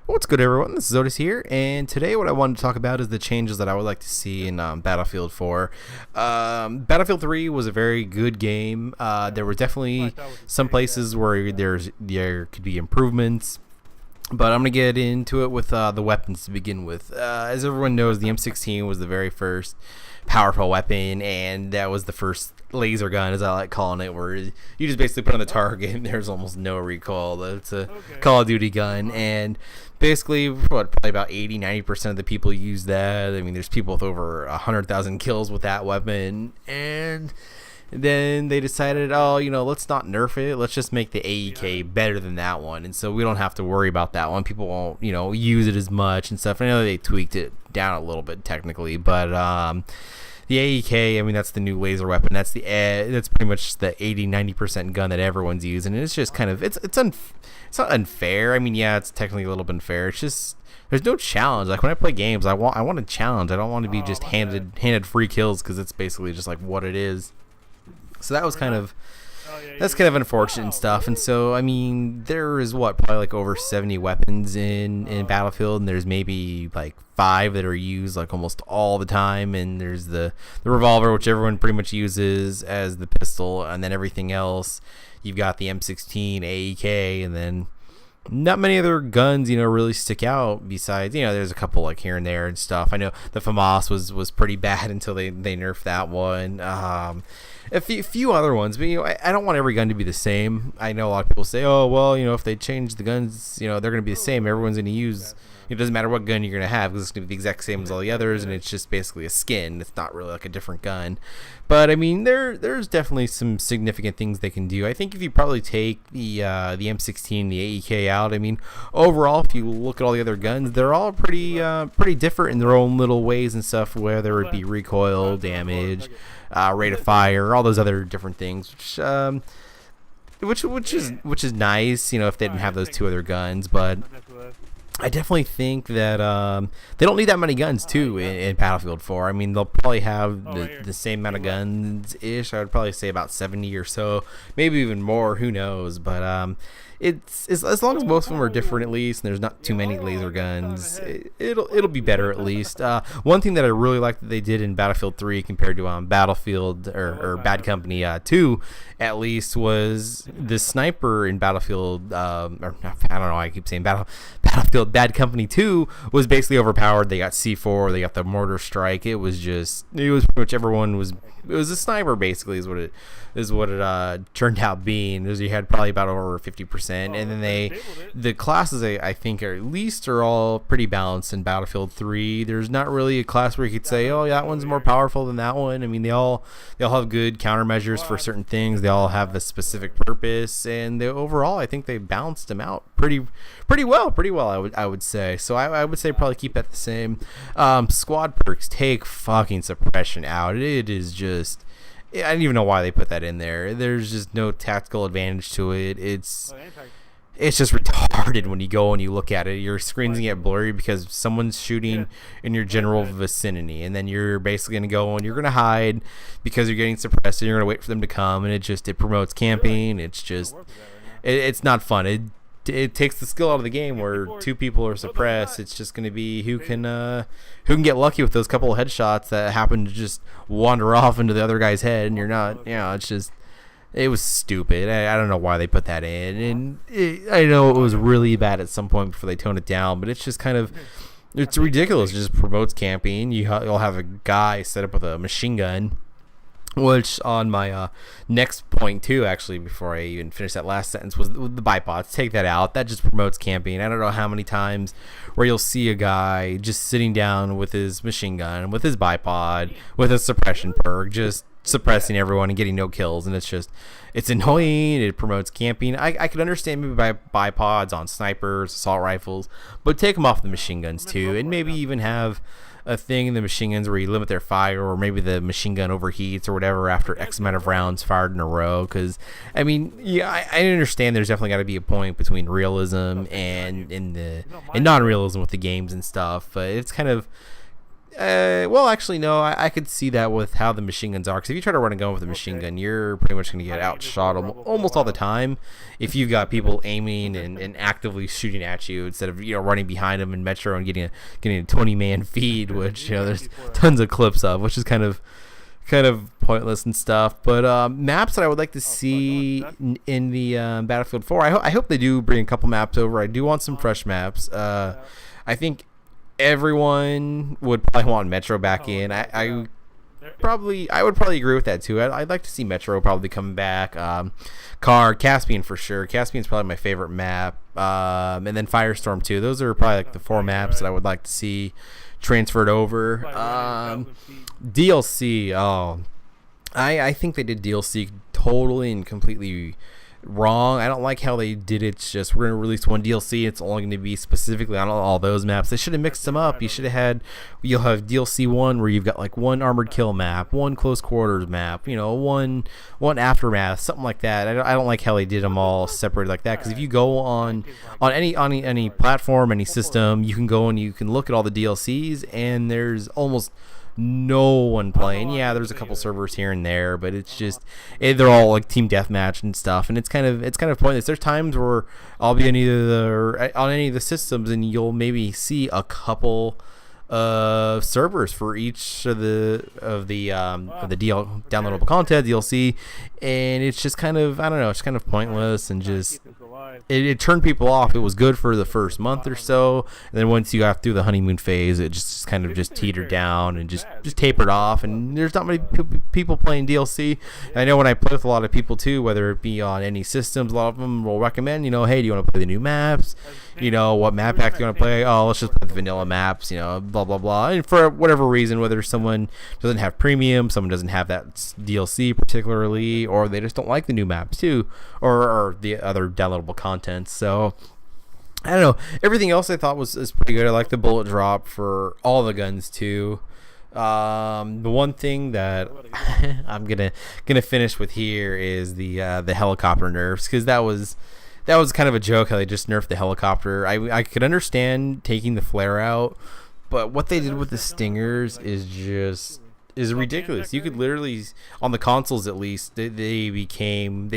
What's good, everyone? This is Otis here, and today what I wanted to talk about is the changes that I would like to see in Battlefield 4. Battlefield 3 was a very good game. There were definitely some places where there could be improvements, but I'm going to get into it with the weapons to begin with. As everyone knows, the M16 was the very first powerful weapon, and that was the first laser gun, as I like calling it, where you just basically put on the target and there's almost no recoil. It's a Call of Duty gun, and basically probably about 80-90% of the people use that. I mean, there's people with over 100,000 kills with that weapon, and then they decided, let's not nerf it, let's just make the AEK better than that one, and so we don't have to worry about that one. People won't use it as much and stuff. I know they tweaked it down a little bit technically, but the AEK, I mean, that's the new laser weapon. That's pretty much the 80-90% gun that everyone's using. And it's just kind of it's not unfair. I mean, yeah, it's technically a little bit unfair. It's just there's no challenge. Like when I play games, I want a challenge. I don't want to be just handed free kills, because it's basically just like what it is. So that was kind of unfortunate and stuff. And so, I mean, there is probably like over 70 weapons in Battlefield, and there's maybe like 5 that are used like almost all the time. And there's the revolver, which everyone pretty much uses as the pistol, and then everything else, you've got the M16, AEK, and then not many other guns, really stick out besides, there's a couple like here and there and stuff. I know the FAMAS was pretty bad until they nerfed that one. A few other ones, but I don't want every gun to be the same. I know a lot of people say, oh well, if they change the guns, they're going to be the same. Everyone's going to use. It doesn't matter what gun you're going to have, because it's going to be the exact same as all the others, and it's just basically a skin. It's not really like a different gun. But I mean, there's definitely some significant things they can do. I think if you probably take the M16, the AEK out, I mean, overall, if you look at all the other guns, they're all pretty different in their own little ways and stuff. Whether it be recoil, damage, rate of fire, all those other different things, which is nice. If they didn't have those 2 other guns, but I definitely think that they don't need that many guns too in Battlefield 4. I mean, they'll probably have the same amount of guns ish. I would probably say about 70 or so, maybe even more. Who knows? But it's as long as most of them are different, at least, and there's not too many laser guns, it'll be better at least. One thing that I really like that they did in Battlefield 3 compared to Battlefield or Bad Company 2, at least, was the sniper in Battlefield. I don't know. I keep saying Battlefield. Bad Company 2 was basically overpowered. They got C4. They got the mortar strike. It was pretty much everyone was. It was a sniper, basically, is what it turned out being. You had probably about over 50%, and then the classes I think are all pretty balanced in Battlefield 3. There's not really a class where you could say, oh, that one's more powerful than that one. I mean, they all have good countermeasures for certain things. They all have a specific purpose, and overall, I think they balanced them out pretty well. I would say. So I would say probably keep that the same. Squad perks, take fucking suppression out. It is just. I don't even know why they put that in there. There's just no tactical advantage to it. It's just retarded when you go and you look at it. Your screen's gonna get blurry because someone's shooting in your general vicinity, and then you're basically gonna go and you're gonna hide because you're getting suppressed, and you're gonna wait for them to come, and it promotes camping. It's not fun. It takes the skill out of the game where 2 people are suppressed. It's just going to be who can get lucky with those couple of headshots that happen to just wander off into the other guy's head, and you're not. It was stupid. I don't know why they put that in, and I know it was really bad at some point before they toned it down, but it's just kind of. It's ridiculous. It just promotes camping. You'll have a guy set up with a machine gun. Which on my next point too, actually, before I even finish that last sentence, was the bipods. Take that out. That just promotes camping. I don't know how many times where you'll see a guy just sitting down with his machine gun, with his bipod, with a suppression perk, just suppressing everyone and getting no kills. And it's annoying. It promotes camping. I could understand maybe bipods on snipers, assault rifles, but take them off the machine guns too, and maybe even have a thing in the machine guns where you limit their fire, or maybe the machine gun overheats or whatever after X amount of rounds fired in a row. Because I mean, yeah, I understand there's definitely got to be a point between realism and non-realism with the games and stuff, but it's kind of Well, actually, no. I could see that with how the machine guns are. Because if you try to run a gun with a machine gun, you're pretty much going to get outshot almost all the time. If you've got people aiming and actively shooting at you instead of running behind them in Metro and getting a 20-man feed, which there's tons of clips of, which is kind of pointless and stuff. But maps that I would like to see in the Battlefield 4, I hope they do bring a couple maps over. I do want some fresh maps. I think everyone would probably want Metro back in. I would probably agree with that too. I'd like to see Metro probably come back. Caspian for sure. Caspian's probably my favorite map. And then Firestorm too. Those are probably like the 4 maps that I would like to see transferred over. DLC. Oh, I think they did DLC totally and completely wrong. I don't like how they did it. It's just we're going to release one DLC. It's only going to be specifically on all those maps. They should have mixed them up. You'll have DLC 1 where you've got like one armored kill map, one close quarters map, one aftermath, something like that. I don't like how they did them all separated like that, because if you go on any platform, any system, you can go and you can look at all the DLCs and there's almost no one playing. Yeah, there's a couple servers here and there, but it's just they're all like team deathmatch and stuff, and it's kind of pointless. There's times where I'll be on any of the systems, and you'll maybe see a couple servers for each of the downloadable content DLC, and it's just kind of, I don't know, it's kind of pointless and just it turned people off. It was good for the first month or so, and then once you got through the honeymoon phase, it just kind of just teetered down and just tapered off, and there's not many people playing DLC. And I know when I play with a lot of people too, whether it be on any systems, a lot of them will recommend, hey, do you want to play the new maps? What map pack do you want to play? Oh, let's just play the vanilla maps, blah, blah, blah. And for whatever reason, whether someone doesn't have premium, someone doesn't have that DLC particularly, or they just don't like the new maps too, or the other downloadable content. So I don't know. Everything else I thought was pretty good. I like the bullet drop for all the guns too. The one thing that I'm gonna finish with here is the helicopter nerfs, because that was kind of a joke how they just nerfed the helicopter. I could understand taking the flare out, but what they did with the stingers is ridiculous. You could literally, on the consoles at least, they became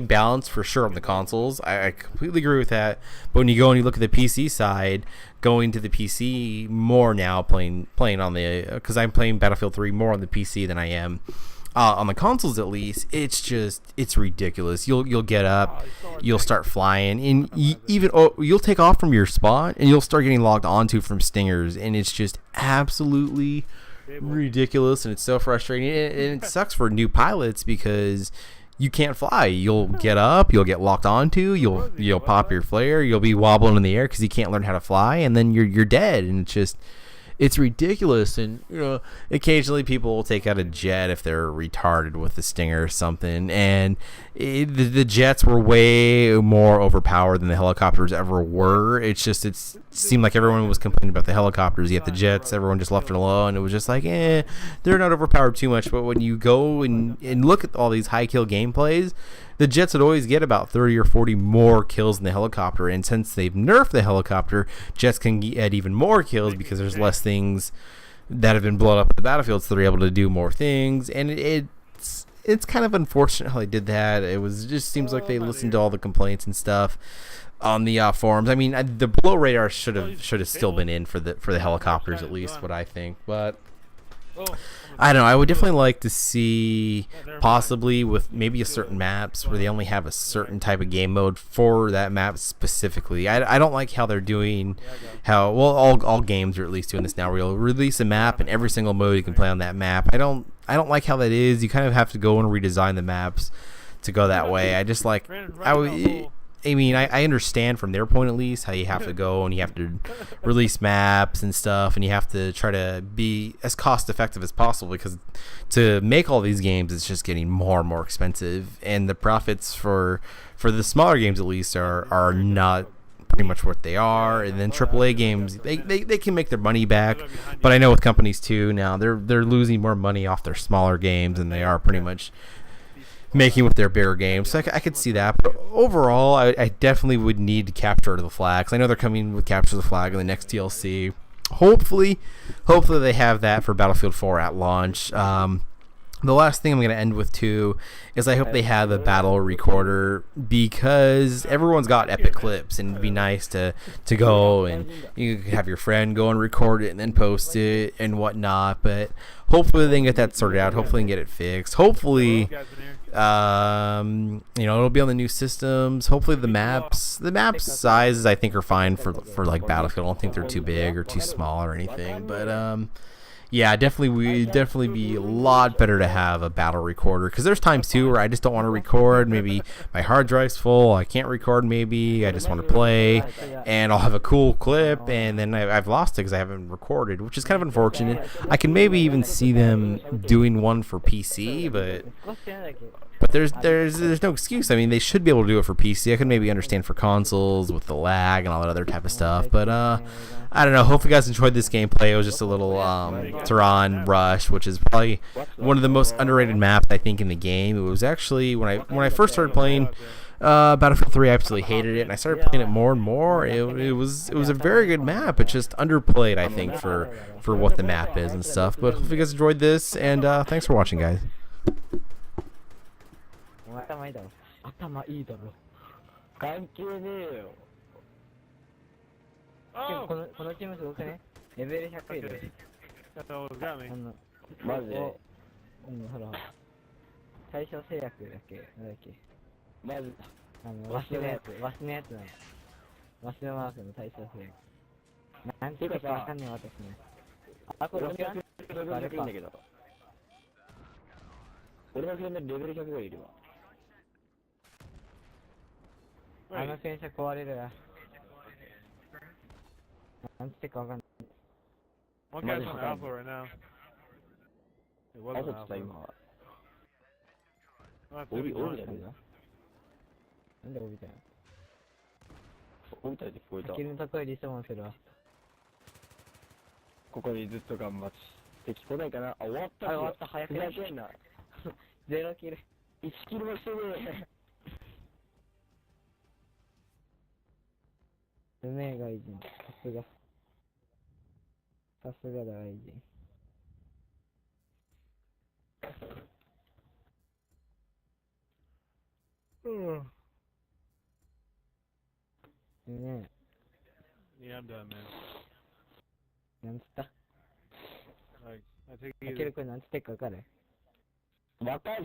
balanced for sure on the consoles. I completely agree with that. But when you go and you look at the PC side, going to the PC more now, playing on the, because I'm playing Battlefield 3 more on the PC than I am on the consoles at least, it's ridiculous. You'll get up, you'll start flying, and you'll take off from your spot, and you'll start getting logged onto from stingers, and it's just absolutely ridiculous, and it's so frustrating, and it sucks for new pilots because you can't fly. You'll get up, you'll get locked onto, you'll pop your flare, you'll be wobbling in the air because you can't learn how to fly, and then you're dead, and it's ridiculous. And occasionally people will take out a jet if they're retarded with the stinger or something, and the jets were way more overpowered than the helicopters ever were. It seemed like everyone was complaining about the helicopters, yet the jets, everyone just left it alone. It was just like, they're not overpowered too much. But when you go and look at all these high kill gameplays, the jets would always get about 30 or 40 more kills than the helicopter. And since they've nerfed the helicopter, jets can get even more kills because there's less things that have been blown up at the battlefield, so they're able to do more things. And it's kind of unfortunate how they did that. It just seems like they listened to all the complaints and stuff on the forums. I mean, the below radar should have still been in for the helicopters, at least, what I think. But I don't know. I would definitely like to see, possibly with maybe a certain maps where they only have a certain type of game mode for that map specifically. I don't like how they're doing, all games are at least doing this now, where you'll release a map and every single mode you can play on that map. I don't like how that is. You kind of have to go and redesign the maps to go that way. I understand from their point at least how you have to go and you have to release maps and stuff, and you have to try to be as cost effective as possible, because to make all these games it's just getting more and more expensive, and the profits for the smaller games at least are not pretty much what they are. And then AAA games, they can make their money back, but I know with companies too now they're losing more money off their smaller games than they are pretty much making with their bigger games. So I could see that. But overall, I definitely would need to capture the flags. I know they're coming with capture the flag in the next DLC. hopefully they have that for Battlefield 4 at launch. The last thing I'm going to end with, too, is I hope they have a battle recorder, because everyone's got epic clips, and it'd be nice to go and you could have your friend go and record it and then post it and whatnot. But hopefully they can get that sorted out. Hopefully they can get it fixed. Hopefully, it'll be on the new systems. Hopefully the maps sizes I think are fine for like Battlefield. I don't think they're too big or too small or anything. But yeah, definitely be a lot better to have a battle recorder, because there's times too where I just don't want to record. Maybe my hard drive's full, I can't record. Maybe I just want to play, and I'll have a cool clip, and then I've lost it because I haven't recorded, which is kind of unfortunate. I can maybe even see them doing one for PC, but there's no excuse. I mean, they should be able to do it for PC. I can maybe understand for consoles with the lag and all that other type of stuff, but I don't know. Hopefully you guys enjoyed this gameplay. It was just a little Tehran Rush, which is probably one of the most underrated maps I think in the game. It was actually when I first started playing Battlefield 3, I absolutely hated it, and I started playing it more and more. It was a very good map. It's just underplayed, I think, for what the map is and stuff. But hopefully you guys enjoyed this, and thanks for watching, guys. 頭いいだろ。頭いいだろ。関係ねえよ。このチームすごくね。レベル100いる。マジで。うん、ほら。対象制約だっけ、なんだっけ。マジわしのやつなの。わしのマークの対象制約。なんていうかわかんねえ私ね。あ、これ俺の100いいんだけど。俺のフレンドレベル100がいるわ。あの戦車壊れるわ。なんてかわかんない。One guy's on Alpha right now. It wasn't Alpha. 降りたんだ。なんで降りたんや。降りたで聞こえた。先の高いリスモンするわ。ここにずっと頑張って。敵来ないかな。あ、終わった。終わった。早くやけんな。0キル。1キルもしてねえ。うめえ外人。さすがだ外人。ねえ。Yeah, I'm done, man. なんつった？ I take it. あけるこれなんつってかわかる？わかる。